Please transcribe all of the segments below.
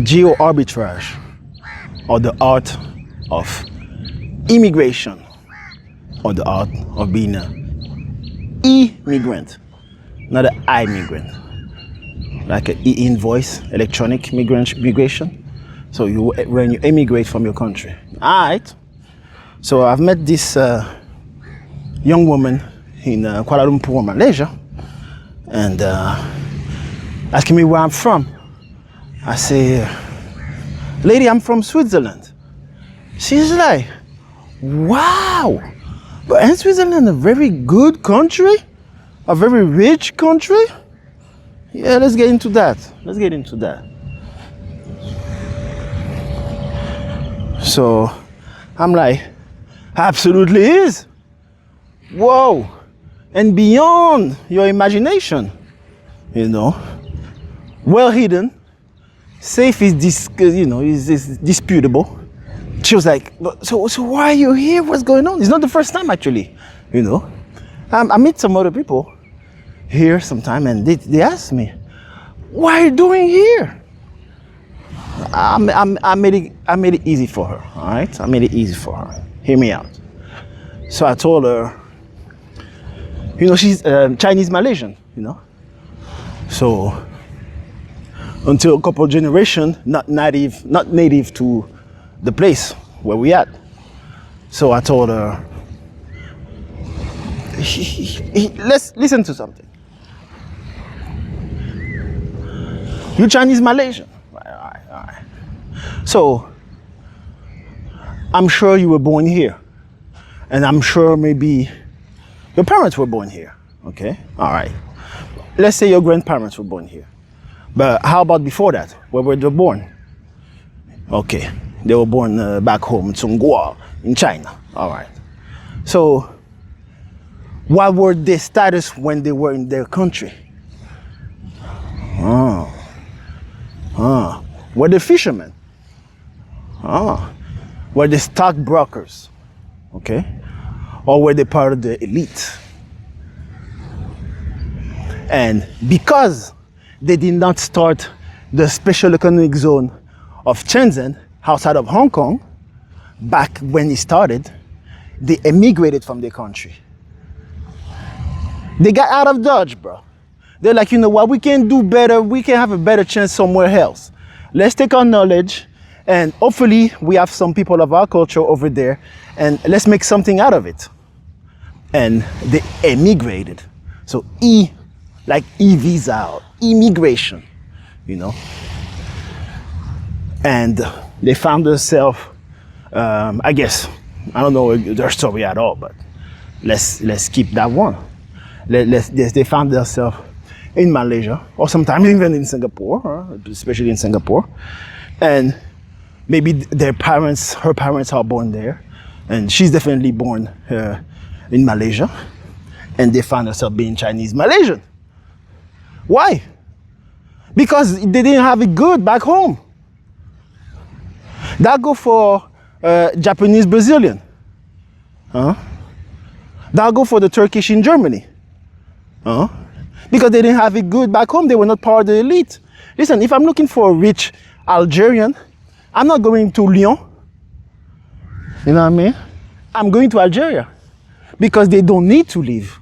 Geo-arbitrage, or the art of immigration, or the art of being an E-migrant, not an I-migrant, like an e-invoice, electronic migration. So when you emigrate from your country. All right. So I've met this young woman in Kuala Lumpur, Malaysia, and asking me where I'm from. I say, lady, I'm from Switzerland. She's like, wow, but isn't Switzerland a very good country? A very rich country? Yeah, let's get into that. Let's get into that. So I'm like, absolutely is. Whoa. And beyond your imagination, you know, well hidden, safe is is disputable. She was like, so why are you here? What's going on? It's not the first time actually, you know. I meet some other people here sometime and they ask me, what are you doing here? I made it easy for her, all right? I made it easy for her. Hear me out. So I told her, you know, she's Chinese Malaysian, you know. So until a couple of generations, not native to the place where we at. So I told her, let's listen to something. You Chinese Malaysian. All right. So I'm sure you were born here. And I'm sure maybe your parents were born here. Okay? All right. Let's say your grandparents were born here. But how about before that? Where were they born? Okay. They were born back home in Tsunghua, in China. All right. So what were their status when they were in their country? Were they fishermen? Were they stockbrokers? Okay. Or were they part of the elite? And because they did not start the special economic zone of Shenzhen outside of Hong Kong, back when it started, they emigrated from their country. They got out of Dodge, bro. They're like, you know what, we can do better, we can have a better chance somewhere else. Let's take our knowledge and hopefully we have some people of our culture over there and let's make something out of it. And they emigrated. So like e-visa or immigration, you know. And they found themselves, I guess, I don't know their story at all, but let's keep that one. They found themselves in Malaysia, or sometimes even in Singapore, especially in Singapore. And maybe her parents are born there, and she's definitely born in Malaysia, and they found herself being Chinese Malaysian. Why? Because they didn't have it good back home. That go for Japanese Brazilian. That go for the Turkish in Germany. Because they didn't have it good back home. They were not part of the elite. Listen, if I'm looking for a rich Algerian, I'm not going to Lyon. You know what I mean? I'm going to Algeria because they don't need to leave.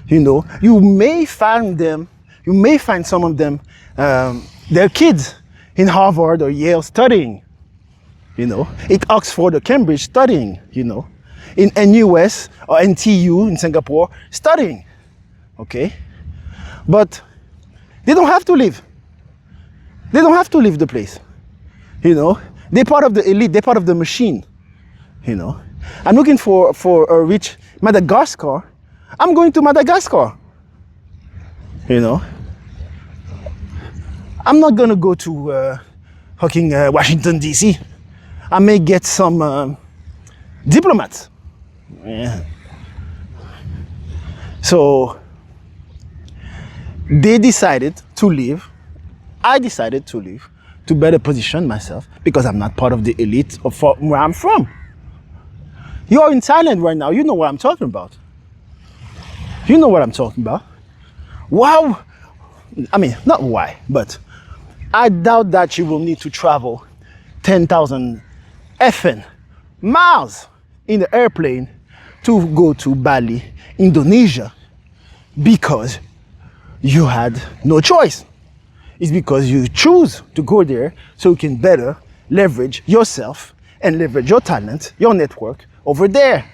You know, you may find some of them, their kids in Harvard or Yale studying, you know, in Oxford or Cambridge studying, you know, in NUS or NTU in Singapore studying, okay? But they don't have to leave. They don't have to leave the place, you know? They're part of the elite, they're part of the machine, you know? I'm looking for a rich Madagascar. I'm going to Madagascar, you know? I'm not gonna go to fucking Washington, D.C. I may get some diplomats. Yeah. So they decided to leave. I decided to leave to better position myself because I'm not part of the elite of where I'm from. You're in Thailand right now. You know what I'm talking about. You know what I'm talking about. Wow. I mean, not why, but I doubt that you will need to travel 10,000 effing miles in the airplane to go to Bali, Indonesia, because you had no choice. It's because you choose to go there so you can better leverage yourself and leverage your talent, your network over there.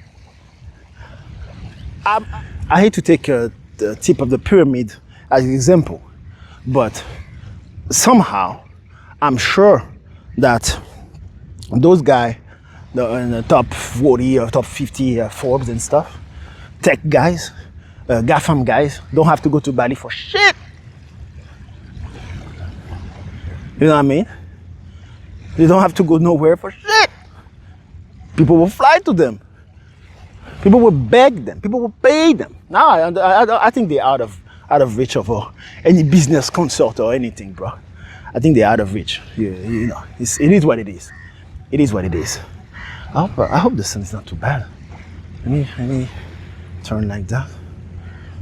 I hate to take the tip of the pyramid as an example, but somehow I'm sure that those guys in the top 40 or top 50 Forbes and stuff, tech guys, GAFAM guys, don't have to go to Bali for shit. You know what I mean? They don't have to go nowhere for shit. People will fly to them. People will beg them. People will pay them. Now I think they're out of reach of any business consult or anything, bro. I think they're out of reach. You know, it is what it is. It is what it is. I hope the sun is not too bad. Let me turn like that.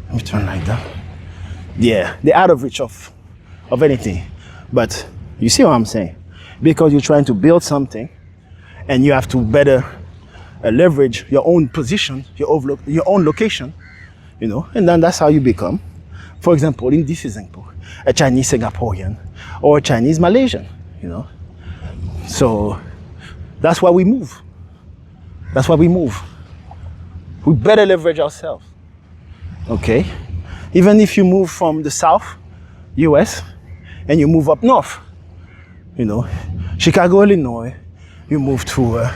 Let me turn like that. Yeah, they're out of reach of anything. But you see what I'm saying? Because you're trying to build something and you have to better leverage your own position, your own location, you know, and then that's how you become, for example, in this example, a Chinese Singaporean or a Chinese Malaysian, you know. So that's why we move. That's why we move. We better leverage ourselves, okay? Even if you move from the South, US, and you move up north, you know, Chicago, Illinois, you move to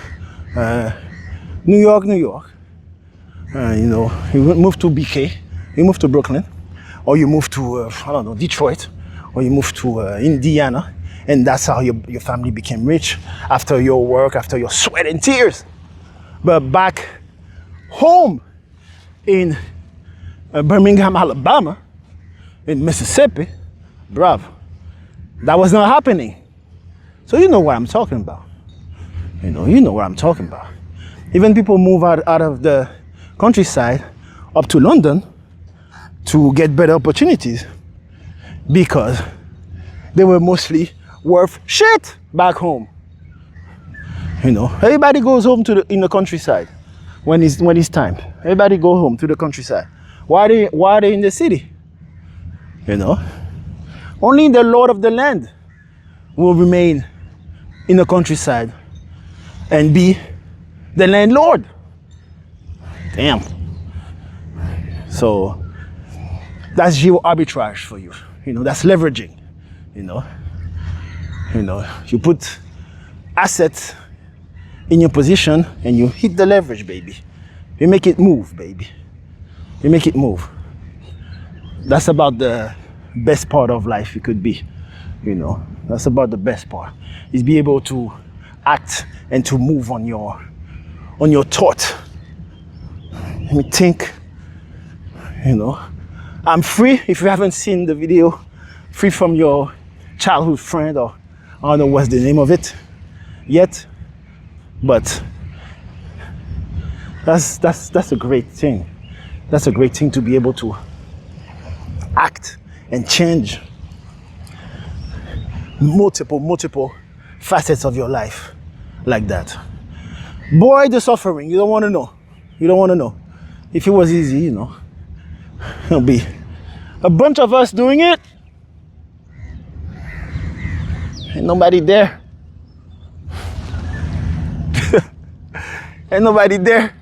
New York, you know, you move to BK, you move to Brooklyn, or you move to, I don't know, Detroit, or you move to Indiana, and that's how your family became rich, after your work, after your sweat and tears. But back home in Birmingham, Alabama, in Mississippi, bruv, that was not happening. So you know what I'm talking about. You know what I'm talking about. Even people move out of the countryside up to London to get better opportunities because they were mostly worth shit back home. You know, everybody goes home in the countryside when it's time. Everybody go home to the countryside. Why are they in the city? You know, only the Lord of the land will remain in the countryside and be the landlord. Damn. So that's geo-arbitrage for you. You know, that's leveraging. You know, you put assets in your position and you hit the leverage, baby. You make it move, baby. You make it move. That's about the best part of life you could be. You know, that's about the best part, is be able to act and to move on your thought. Let me think. You know, I'm free. If you haven't seen the video, free from your childhood friend, or I don't know what's the name of it yet, but that's a great thing. That's a great thing to be able to act and change multiple facets of your life like that. Boy, the suffering, you don't want to know. You don't want to know. If it was easy, you know, it'll be a bunch of us doing it. Ain't nobody there. Ain't nobody there.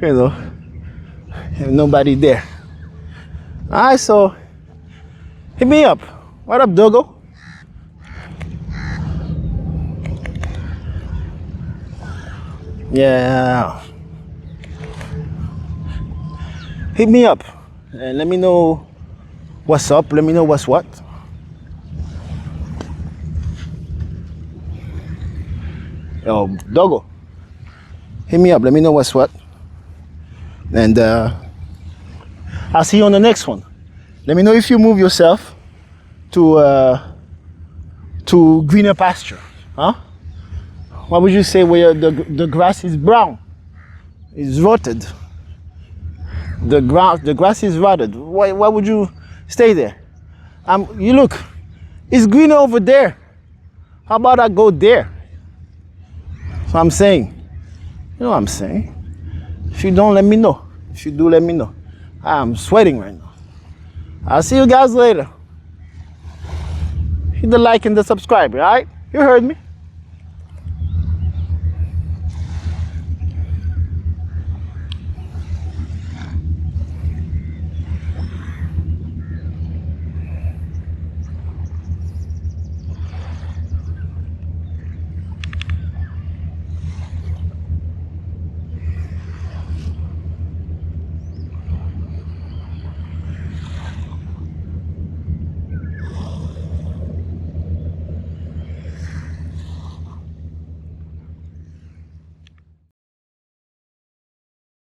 You know, ain't nobody there. Alright, so hit me up. What up, Dogo? Yeah. Hit me up and let me know what's up. Let me know what's what. Yo, Dogo, hit me up. Let me know what's what. And I'll see you on the next one. Let me know if you move yourself to greener pasture. Huh? What would you say where the grass is brown? It's rotted. The grass is rotted. Why would you stay there? You look, It's greener over there. How about I go there? So I'm saying, you know what I'm saying? If you don't, let me know. If you do, let me know. I'm sweating right now. I'll see you guys later. Hit the like and the subscribe, all right? You heard me.